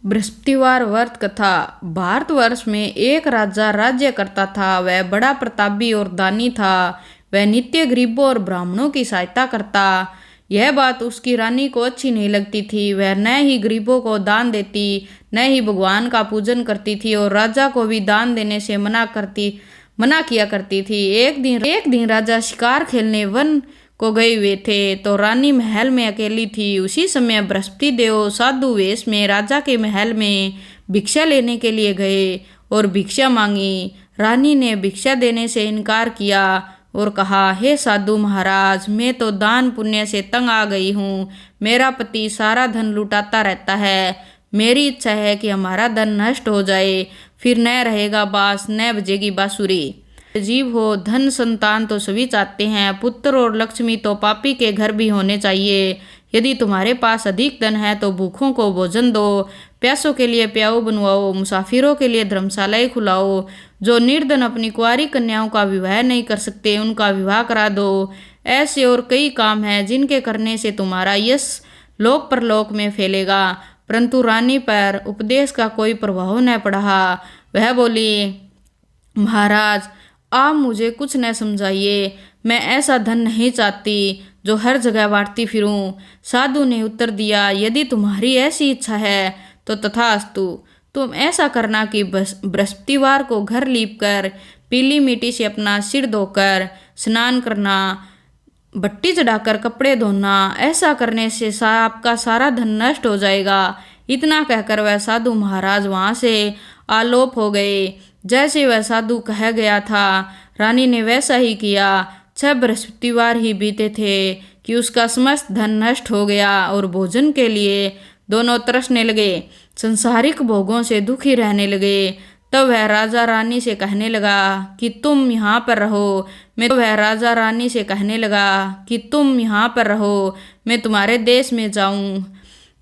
बृहस्पतिवार व्रत कथा। भारतवर्ष में एक राजा राज्य करता था। वह बड़ा प्रतापी और दानी था। वह नित्य गरीबों और ब्राह्मणों की सहायता करता। यह बात उसकी रानी को अच्छी नहीं लगती थी। वह न ही गरीबों को दान देती, न ही भगवान का पूजन करती थी और राजा को भी दान देने से मना किया करती थी। एक दिन राजा शिकार खेलने वन को गए हुए थे तो रानी महल में अकेली थी। उसी समय बृहस्पति देव साधु वेश में राजा के महल में भिक्षा लेने के लिए गए और भिक्षा मांगी। रानी ने भिक्षा देने से इनकार किया और कहा, हे साधु महाराज, मैं तो दान पुण्य से तंग आ गई हूँ। मेरा पति सारा धन लुटाता रहता है। मेरी इच्छा है कि हमारा धन नष्ट हो जाए, फिर न रहेगा बांस, न बजेगी बांसुरी। जीव हो, धन संतान तो सभी चाहते हैं, पुत्र और लक्ष्मी तो पापी के घर भी होने चाहिए। यदि तुम्हारे पास अधिक धन है तो भूखों को भोजन दो, प्यासों के लिए प्याऊ बनवाओ, मुसाफिरों के लिए धर्मशालाएं खुलाओ। जो निर्धन अपनी कुंवारी कन्याओं का विवाह नहीं कर सकते, उनका विवाह करा दो। ऐसे और कई काम हैं जिनके करने से तुम्हारा यश लोक परलोक में फैलेगा। परंतु रानी पर उपदेश का कोई प्रभाव न पड़ा। वह बोली, महाराज, आप मुझे कुछ न समझाइए। मैं ऐसा धन नहीं चाहती जो हर जगह बांटती फिरूं। साधु ने उत्तर दिया, यदि तुम्हारी ऐसी इच्छा है तो तथास्तु। तुम ऐसा करना कि बृहस्पतिवार को घर लीप कर पीली मिट्टी से अपना सिर धोकर स्नान करना, भट्टी चढ़ाकर कपड़े धोना। ऐसा करने से आपका सारा धन नष्ट हो जाएगा। इतना कहकर वह साधु महाराज वहां से आलोप हो गए। जैसे वह साधु कह गया था, रानी ने वैसा ही किया। 6 बृहस्पतिवार ही बीते थे कि उसका समस्त धन नष्ट हो गया और भोजन के लिए दोनों तरसने लगे, संसारिक भोगों से दुखी रहने लगे। तब वह राजा रानी से कहने लगा कि तुम यहाँ पर रहो। मैं तुम्हारे देश में जाऊं,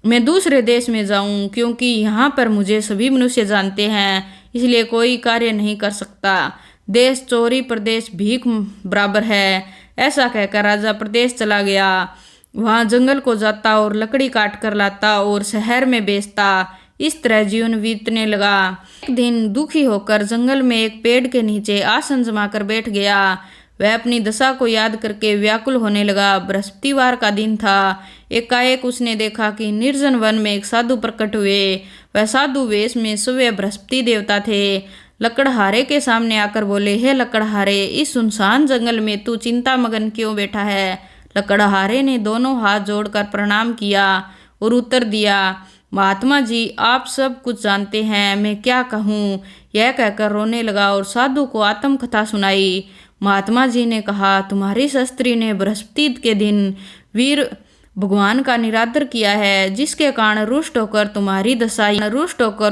मैं दूसरे देश में जाऊं, क्योंकि यहाँ पर मुझे सभी मनुष्य जानते हैं, इसलिए कोई कार्य नहीं कर सकता। देश चोरी, प्रदेश भीख बराबर है। ऐसा कहकर राजा प्रदेश चला गया। वहाँ जंगल को जाता और लकड़ी काट कर लाता और शहर में बेचता। इस तरह जीवन बीतने लगा। एक दिन दुखी होकर जंगल में एक पेड़ के नीचे आसन जमाकर बैठ गया। वह अपनी दशा को याद करके व्याकुल होने लगा। बृहस्पतिवार का दिन था। एकाएक उसने देखा कि निर्जन वन में एक साधु प्रकट हुए। वह साधु वेश में स्वयं बृहस्पति देवता थे। लकड़हारे के सामने आकर बोले, हे लकड़हारे, इस सुनसान जंगल में तू चिंता मगन क्यों बैठा है? लकड़हारे ने दोनों हाथ जोड़कर प्रणाम किया और उत्तर दिया, महात्मा जी, आप सब कुछ जानते हैं, मैं क्या कहूँ। यह कहकर रोने लगा और साधु को आत्मकथा सुनाई। महात्मा जी ने कहा, तुम्हारी शस्त्री ने बृहस्पति के दिन वीर भगवान का निरादर किया है, जिसके कारण रुष्ट होकर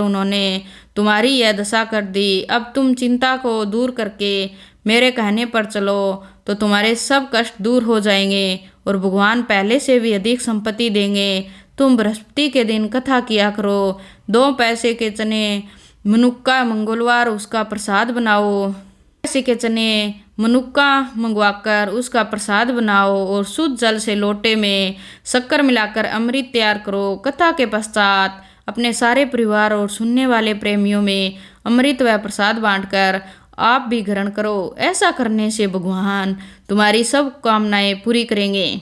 उन्होंने तुम्हारी यह दशा कर दी। अब तुम चिंता को दूर करके मेरे कहने पर चलो तो तुम्हारे सब कष्ट दूर हो जाएंगे और भगवान पहले से भी अधिक संपत्ति देंगे। तुम बृहस्पति के दिन कथा किया करो। 2 पैसे के चने मनुक्का मंगलवार उसका प्रसाद बनाओ। पैसे के चने मनुक्का मंगवाकर उसका प्रसाद बनाओ और शुद्ध जल से लोटे में शक्कर मिलाकर अमृत तैयार करो। कथा के पश्चात अपने सारे परिवार और सुनने वाले प्रेमियों में अमृत व प्रसाद बांटकर आप भी ग्रहण करो। ऐसा करने से भगवान तुम्हारी सब कामनाएं पूरी करेंगे।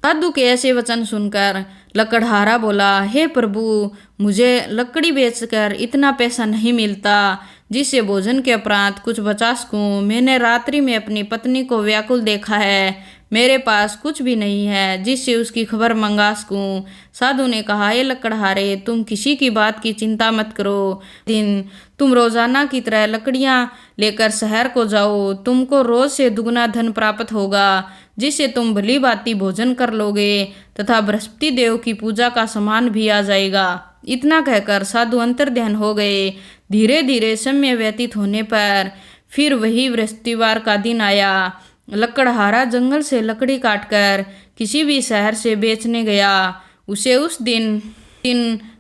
साधु के ऐसे वचन सुनकर लकड़हारा बोला, हे प्रभु, मुझे लकड़ी बेचकर इतना पैसा नहीं मिलता जिससे भोजन के उपरांत कुछ बचा सकूं। मैंने रात्रि में अपनी पत्नी को व्याकुल देखा है। मेरे पास कुछ भी नहीं है जिससे उसकी खबर मंगा सकूं। साधु ने कहा, हे लकड़हारे, तुम किसी की बात की चिंता मत करो। दिन तुम रोजाना की तरह लकड़ियां लेकर शहर को जाओ। तुमको रोज से दुगना धन प्राप्त होगा, जिससे तुम भली भांति भोजन कर लोगे तथा बृहस्पति देव की पूजा का सामान भी आ जाएगा। इतना कहकर साधु अंतर्ध्यान हो गए। धीरे धीरे समय व्यतीत होने पर फिर वही बृहस्पतिवार का दिन आया। लकड़हारा जंगल से लकड़ी काटकर किसी भी शहर से बेचने गया। उसे उस दिन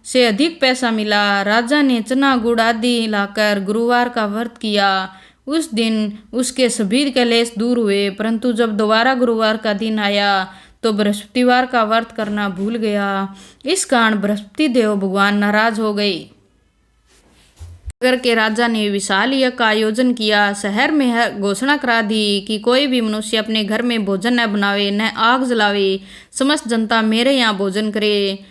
से अधिक पैसा मिला। राजा ने चना गुड़ आदि लाकर गुरुवार का व्रत किया। उस दिन उसके सभी कलेश दूर हुए। परंतु जब दोबारा गुरुवार का दिन आया तो बृहस्पतिवार का व्रत करना भूल गया। इस कारण बृहस्पति देव भगवान नाराज हो गए। नगर के राजा ने विशाल यज्ञ का आयोजन किया। शहर में घोषणा करा दी कि कोई भी मनुष्य अपने घर में भोजन न बनावे, न आग जलावे। समस्त जनता मेरे यहाँ भोजन करे।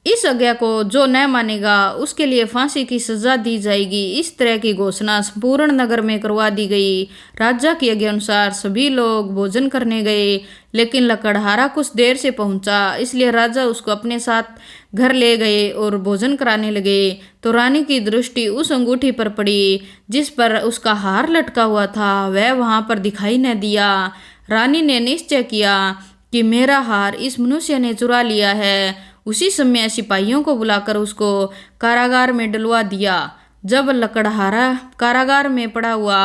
इस आज्ञा को जो न मानेगा उसके लिए फांसी की सजा दी जाएगी। इस तरह की घोषणा संपूर्ण नगर में करवा दी गई। राजा की आज्ञा अनुसार सभी लोग भोजन करने गए, लेकिन लकड़हारा कुछ देर से पहुंचा, इसलिए राजा उसको अपने साथ घर ले गए और भोजन कराने लगे। तो रानी की दृष्टि उस अंगूठी पर पड़ी जिस पर उसका हार लटका हुआ था। वह वहां पर दिखाई न दिया। रानी ने निश्चय किया कि मेरा हार इस मनुष्य ने चुरा लिया है। उसी समय सिपाहियों को बुलाकर उसको कारागार में डलवा दिया। जब लकड़हारा कारागार में पड़ा हुआ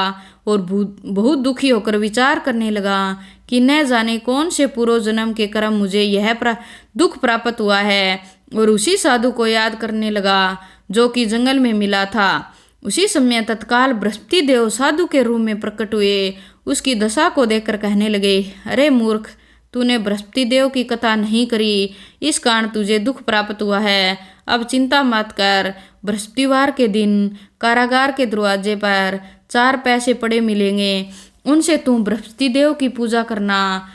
और बहुत दुखी होकर विचार करने लगा कि न जाने कौन से पूर्व जन्म के कर्म मुझे यह दुख प्राप्त हुआ है, और उसी साधु को याद करने लगा जो कि जंगल में मिला था। उसी समय तत्काल बृहस्पति देव साधु के रूप में प्रकट हुए। उसकी दशा को देखकर कहने लगे, अरे मूर्ख, तूने बृहस्पति देव की कथा नहीं करी, इस कारण तुझे दुख प्राप्त हुआ है। अब चिंता मत कर। बृहस्पतिवार के दिन कारागार के दरवाजे पर 4 पैसे पड़े मिलेंगे, उनसे तू बृहस्पति देव की पूजा करना,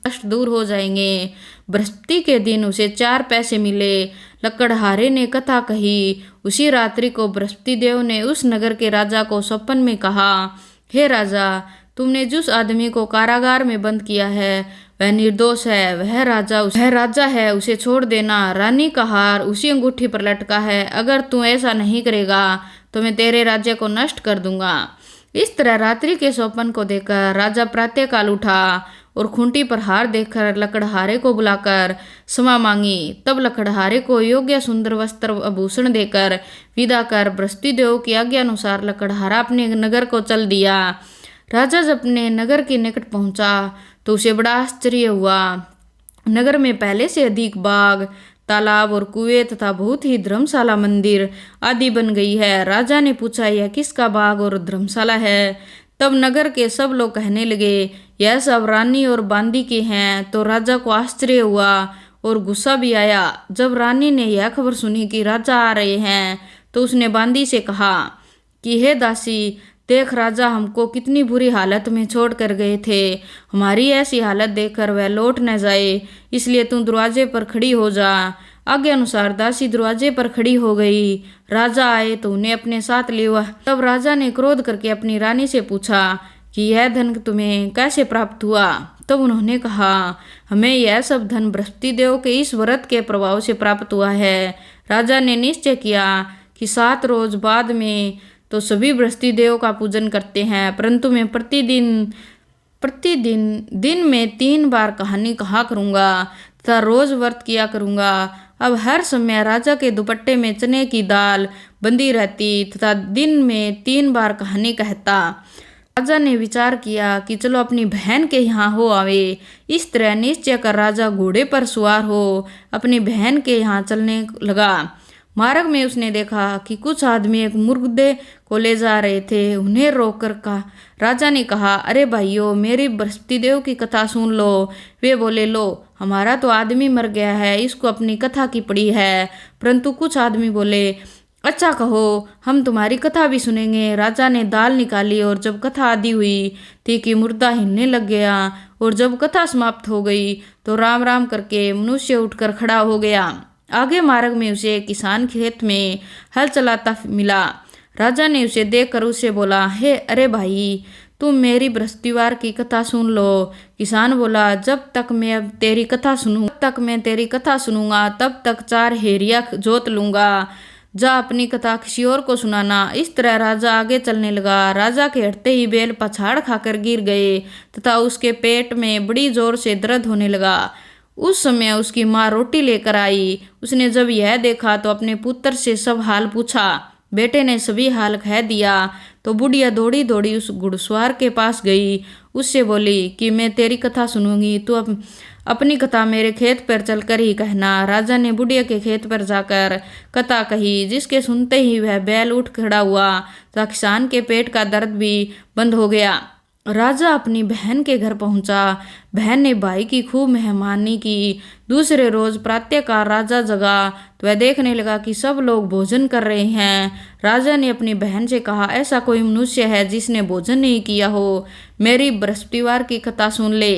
कष्ट दूर हो जाएंगे। बृहस्पति के दिन उसे 4 पैसे मिले। लकड़हारे ने कथा कही। उसी रात्रि को बृहस्पति देव ने उस नगर के राजा को स्वप्न में कहा, हे राजा, तुमने जिस आदमी को कारागार में बंद किया है वह निर्दोष है। वह राजा है, उसे छोड़ देना। रानी का हार उसी अंगूठी पर लटका है। अगर तू ऐसा नहीं करेगा तो मैं तेरे राज्य को नष्ट कर दूंगा। इस तरह रात्रि के स्वप्न को देखकर राजा प्रातःकाल उठा और खूंटी पर हार देखकर लकड़हारे को बुलाकर क्षमा मांगी। तब लकड़हारे को योग्य सुंदर वस्त्र आभूषण देकर विदा कर बृहस्पति देव की आज्ञा अनुसार लकड़हारा अपने नगर को चल दिया। राजा जब अपने नगर के निकट पहुंचा तो उसे बड़ा आश्चर्य हुआ। नगर में पहले से अधिक बाग, तालाब और कुएं तथा बहुत ही धर्मशाला, मंदिर आदि बन गई है। राजा ने पूछा, यह किसका बाग और धर्मशाला है? तब नगर के सब लोग कहने लगे, यह सब रानी और बांदी के हैं। तो राजा को आश्चर्य हुआ और गुस्सा भी आया। जब रानी ने यह खबर सुनी कि राजा आ रहे हैं तो उसने बांदी से कहा कि हे दासी, देख, राजा हमको कितनी बुरी हालत में छोड़ कर गए थे। हमारी ऐसी हालत देखकर वह लौट न जाए, इसलिए तू दरवाजे पर खड़ी हो जा। आज्ञा अनुसार दासी दरवाजे पर खड़ी हो गई। राजा आए तो उन्हें अपने साथ लिया। तब राजा ने क्रोध करके अपनी रानी से पूछा कि यह धन तुम्हें कैसे प्राप्त हुआ? तब उन्होंने कहा, हमें यह सब धन बृहस्पति देव के इस व्रत के प्रभाव से प्राप्त हुआ है। राजा ने निश्चय किया कि 7 रोज बाद में तो सभी बृहस्पति देव का पूजन करते हैं, परंतु मैं प्रतिदिन दिन में 3 बार कहानी कहा करूँगा तथा रोज व्रत किया करूँगा। अब हर समय राजा के दुपट्टे में चने की दाल बंधी रहती तथा दिन में 3 बार कहानी कहता। राजा ने विचार किया कि चलो अपनी बहन के यहाँ हो आवे। इस तरह निश्चय कर राजा घोड़े पर सवार हो अपनी बहन के यहाँ चलने लगा। मार्ग में उसने देखा कि कुछ आदमी एक मुर्दे को ले जा रहे थे। उन्हें रोककर कहा, राजा ने कहा, अरे भाइयों, मेरी बृहस्पति देव की कथा सुन लो। वे बोले, लो, हमारा तो आदमी मर गया है, इसको अपनी कथा की पड़ी है। परंतु कुछ आदमी बोले, अच्छा कहो, हम तुम्हारी कथा भी सुनेंगे। राजा ने दाल निकाली और जब कथा आदि हुई थी कि मुर्दा हिलने लग गया, और जब कथा समाप्त हो गई तो राम राम करके मनुष्य उठकर खड़ा हो गया। आगे मार्ग में उसे किसान खेत में हल चलाता मिला। राजा ने उसे देखकर उससे बोला, हे अरे भाई, तुम मेरी बृहस्पतिवार की कथा सुन लो। किसान बोला, जब तक मैं तेरी कथा सुनूंगा तब तक 4 हेरिया जोत लूंगा। जा अपनी कथा किसी और को सुनाना। इस तरह राजा आगे चलने लगा। राजा के हटते ही बैल पछाड़ खाकर गिर गए तथा उसके पेट में बड़ी जोर से दर्द होने लगा। उस समय उसकी माँ रोटी लेकर आई। उसने जब यह देखा तो अपने पुत्र से सब हाल पूछा। बेटे ने सभी हाल कह दिया तो बुढ़िया दौड़ी दौड़ी उस घुड़सवार के पास गई। उससे बोली कि मैं तेरी कथा सुनूंगी, तू अपनी कथा मेरे खेत पर चलकर ही कहना। राजा ने बुढ़िया के खेत पर जाकर कथा कही, जिसके सुनते ही वह बैल उठ खड़ा हुआ तथा किसान के पेट का दर्द भी बंद हो गया। राजा अपनी बहन के घर पहुंचा। बहन ने भाई की खूब मेहमानी की। दूसरे रोज प्रातःकाल राजा जगा तो वह देखने लगा कि सब लोग भोजन कर रहे हैं। राजा ने अपनी बहन से कहा, ऐसा कोई मनुष्य है जिसने भोजन नहीं किया हो? मेरी बृहस्पतिवार की कथा सुन ले।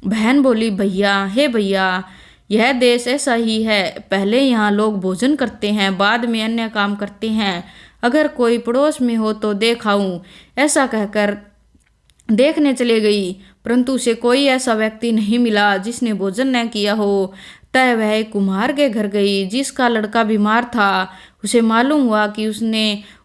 बहन बोली, भैया, हे भैया, यह देश ऐसा ही है। पहले यहाँ लोग भोजन करते हैं, बाद में अन्य काम करते हैं। अगर कोई पड़ोस में हो तो देखाऊं। ऐसा कहकर देखने चले गई, परंतु उसे कोई ऐसा व्यक्ति नहीं मिला जिसने भोजन न किया हो। तय वह एक कुम्हार के घर गई जिसका लड़का बीमार था। उसे मालूम हुआ कि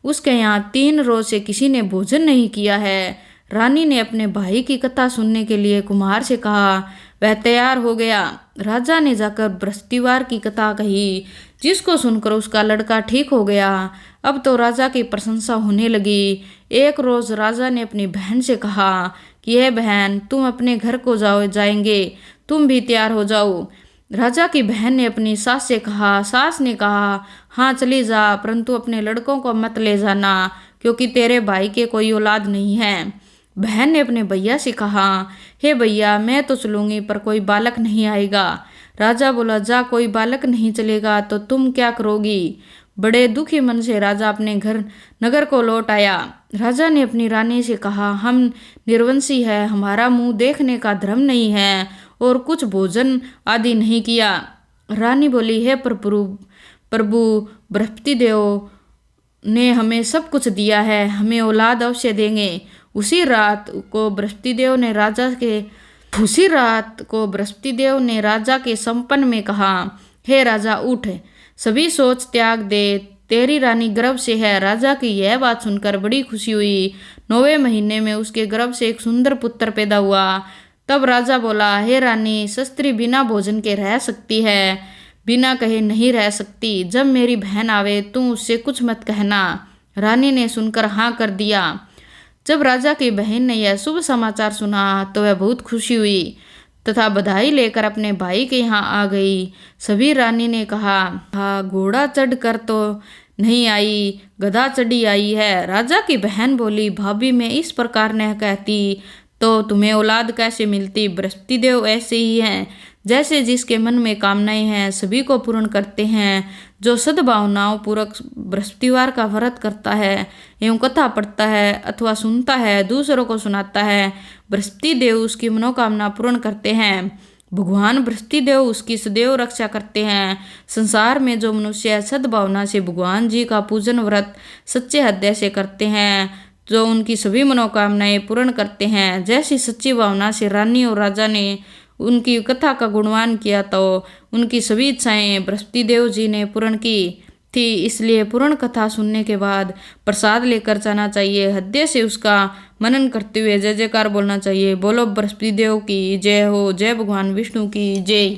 उसके यहाँ 3 रोज से किसी ने भोजन नहीं किया है। रानी ने अपने भाई की कथा सुनने के लिए कुम्हार से कहा। वह तैयार हो गया। राजा ने जाकर बृहस्पतिवार की कथा कही, जिसको सुनकर उसका लड़का ठीक हो गया। अब तो राजा की प्रशंसा होने लगी। एक रोज राजा ने अपनी बहन से कहा कि यह बहन, तुम अपने घर को जाएंगे, तुम भी तैयार हो जाओ। राजा की बहन ने अपनी सास से कहा। सास ने कहा, हाँ चली जा, परंतु अपने लड़कों को मत ले जाना, क्योंकि तेरे भाई के कोई औलाद नहीं है। बहन ने अपने भैया से कहा, हे भैया, मैं तो चलूंगी पर कोई बालक नहीं आएगा। राजा बोला, जा, कोई बालक नहीं चलेगा तो तुम क्या करोगी? बड़े दुखी मन से राजा अपने नगर को लौट आया। राजा ने अपनी रानी से कहा, हम निर्वंशी है, हमारा मुंह देखने का धर्म नहीं है और कुछ भोजन आदि नहीं किया। रानी बोली, हे प्रभु बृहस्पति देव ने हमें सब कुछ दिया है, हमें औलाद अवश्य देंगे। उसी रात को बृहस्पति देव ने राजा के संपन में कहा, हे राजा, उठ, सभी सोच त्याग दे, तेरी रानी गर्भ से है। राजा की यह बात सुनकर बड़ी खुशी हुई। 9वें महीने में उसके गर्भ से एक सुंदर पुत्र पैदा हुआ। तब राजा बोला, हे रानी, स्त्री बिना भोजन के रह सकती है, बिना कहे नहीं रह सकती। जब मेरी बहन आवे तुम उससे कुछ मत कहना। रानी ने सुनकर हाँ कर दिया। जब राजा की बहन ने यह शुभ समाचार सुना तो वह बहुत खुशी हुई तथा बधाई लेकर अपने भाई के यहाँ आ गई। सभी रानी ने कहा, हाँ, घोड़ा चढ़ कर तो नहीं आई, गधा चढ़ी आई है। राजा की बहन बोली, भाभी, मैं इस प्रकार न कहती तो तुम्हें औलाद कैसे मिलती? बृहस्पति देव ऐसे ही हैं, जैसे जिसके मन में कामनाएं हैं सभी को पूर्ण करते हैं। जो सद्भावनाओं पूर्वक बृहस्पतिवार का व्रत करता है एवं कथा पढ़ता है अथवा सुनता है, दूसरों को सुनाता है, बृहस्पति देव उसकी मनोकामना पूर्ण करते हैं। भगवान बृहस्पति देव उसकी सदैव रक्षा करते हैं। संसार में जो मनुष्य सद्भावना से भगवान जी का पूजन व्रत सच्चे हृदय से करते हैं, जो उनकी सभी मनोकामनाएं पूर्ण करते हैं, जैसी सच्ची भावना से रानी और राजा ने उनकी कथा का गुणगान किया तो उनकी सभी इच्छाएं बृहस्पति देव जी ने पूर्ण की थी। इसलिए पूर्ण कथा सुनने के बाद प्रसाद लेकर जाना चाहिए। हृदय से उसका मनन करते हुए जय जयकार बोलना चाहिए। बोलो बृहस्पति देव की जय हो, जय भगवान विष्णु की जय।